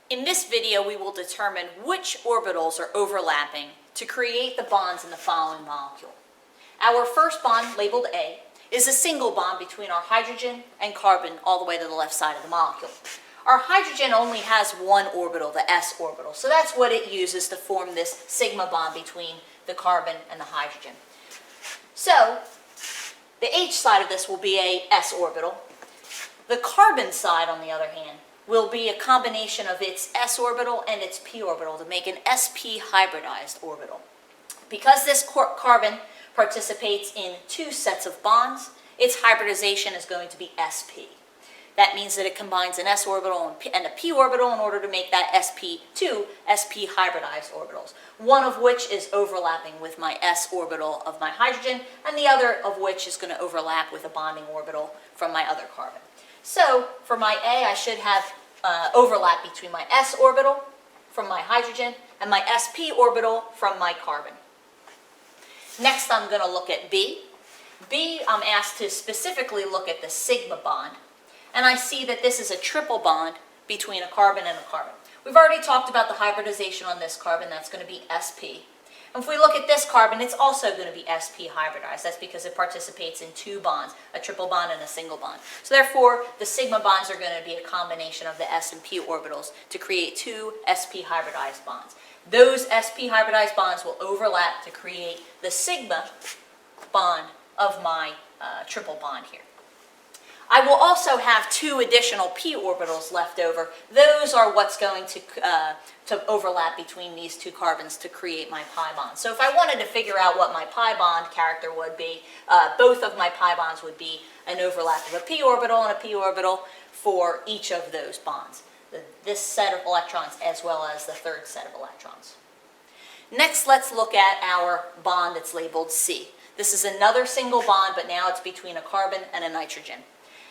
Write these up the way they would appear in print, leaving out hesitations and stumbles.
In this video, we will determine which orbitals are overlapping to create the bonds in the following molecule. Our first bond, labeled A, is a single bond between our hydrogen and carbon all the way to the left side of the molecule. Our hydrogen only has one orbital, the s orbital, so that's what it uses to form this sigma bond between the carbon and the hydrogen. So, the H side of this will be a s orbital. The carbon side, on the other hand, will be a combination of its s orbital and its p orbital to make an sp hybridized orbital. Because this carbon participates in two sets of bonds, its hybridization is going to be sp. That means that it combines an s orbital and a p orbital in order to make that two sp hybridized orbitals, one of which is overlapping with my s orbital of my hydrogen, and the other of which is going to overlap with a bonding orbital from my other carbon. So, for my A, I should have overlap between my s orbital from my hydrogen and my sp orbital from my carbon. Next, I'm going to look at B. B, I'm asked to specifically look at the sigma bond, and I see that this is a triple bond between a carbon and a carbon. We've already talked about the hybridization on this carbon, that's going to be sp. And if we look at this carbon, it's also going to be sp hybridized. That's because it participates in two bonds, a triple bond and a single bond. So therefore, the sigma bonds are going to be a combination of the s and p orbitals to create two sp hybridized bonds. Those sp hybridized bonds will overlap to create the sigma bond of my triple bond here. I will also have two additional p orbitals left over. Those are what's going to overlap between these two carbons to create my pi bond. So if I wanted to figure out what my pi bond character would be, both of my pi bonds would be an overlap of a p orbital and a p orbital for each of those bonds. This set of electrons as well as the third set of electrons. Next, let's look at our bond that's labeled C. This is another single bond, but now it's between a carbon and a nitrogen.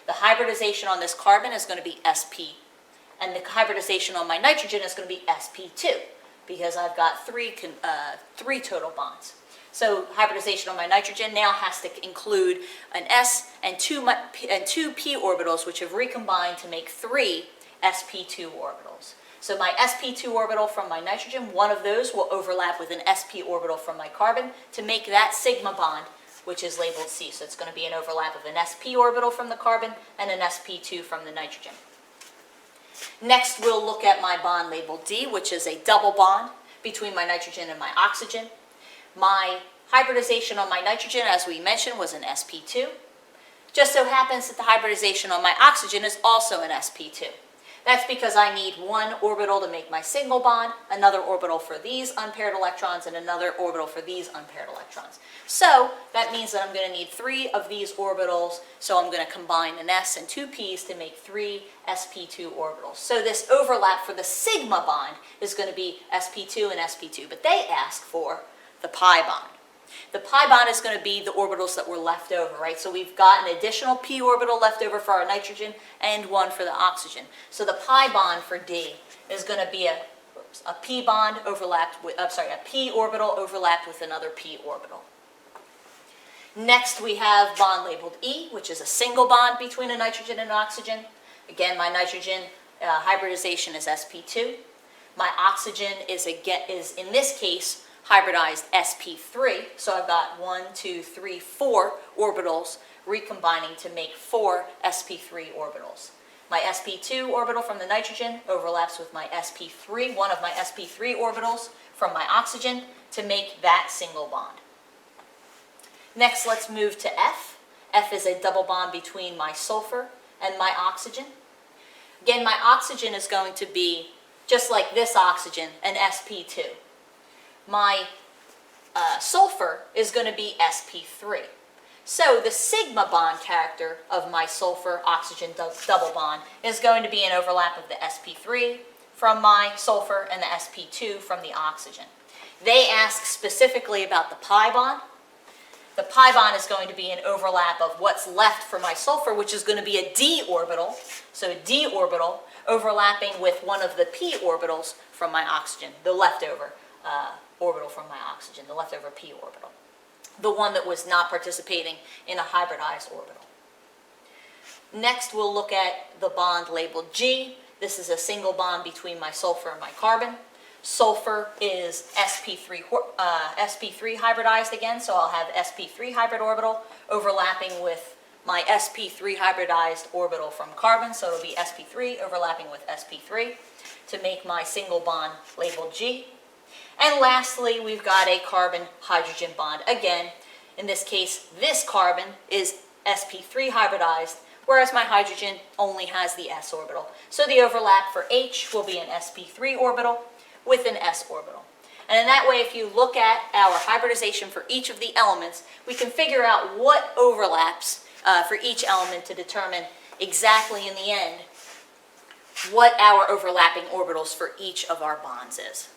The hybridization on this carbon is going to be sp, and the hybridization on my nitrogen is going to be sp2, because I've got three total bonds. So hybridization on my nitrogen now has to include an s and two p orbitals, which have recombined to make three sp2 orbitals. So my sp2 orbital from my nitrogen, one of those will overlap with an sp orbital from my carbon to make that sigma bond, which is labeled C. So it's going to be an overlap of an sp orbital from the carbon and an sp2 from the nitrogen. Next, we'll look at my bond labeled D, which is a double bond between my nitrogen and my oxygen. My hybridization on my nitrogen, as we mentioned, was an sp2. Just so happens that the hybridization on my oxygen is also an sp2. That's because I need one orbital to make my single bond, another orbital for these unpaired electrons, and another orbital for these unpaired electrons. So that means that I'm going to need three of these orbitals, so I'm going to combine an s and two p's to make three sp2 orbitals. So this overlap for the sigma bond is going to be sp2 and sp2, but they ask for the pi bond. The pi bond is going to be the orbitals that were left over, right? So we've got an additional p orbital left over for our nitrogen and one for the oxygen. So the pi bond for D is going to be a p bond overlapped with, a p orbital overlapped with another p orbital. Next, we have bond labeled E, which is a single bond between a nitrogen and an oxygen. Again, my nitrogen hybridization is sp2. My oxygen is in this case hybridized sp3, so I've got 4 orbitals recombining to make 4 sp3 orbitals. My sp2 orbital from the nitrogen overlaps with my sp3, one of my sp3 orbitals from my oxygen to make that single bond. Next, let's move to F. F is a double bond between my sulfur and my oxygen. Again, my oxygen is going to be, just like this oxygen, an sp2. My sulfur is going to be sp3. So the sigma bond character of my sulfur-oxygen double bond is going to be an overlap of the sp3 from my sulfur and the sp2 from the oxygen. They ask specifically about the pi bond. The pi bond is going to be an overlap of what's left for my sulfur, which is going to be a d orbital. So a d orbital overlapping with one of the p orbitals from my oxygen, the leftover orbital from my oxygen, the leftover p orbital, the one that was not participating in a hybridized orbital. Next, we'll look at the bond labeled G. This is a single bond between my sulfur and my carbon. Sulfur is sp3 hybridized again, so I'll have sp3 hybrid orbital overlapping with my sp3 hybridized orbital from carbon, so it'll be sp3 overlapping with sp3 to make my single bond labeled G. And lastly, we've got a carbon-hydrogen bond. Again, in this case, this carbon is sp3 hybridized, whereas my hydrogen only has the s orbital. So the overlap for H will be an sp3 orbital with an s orbital. And in that way, if you look at our hybridization for each of the elements, we can figure out what overlaps for each element to determine exactly in the end what our overlapping orbitals for each of our bonds is.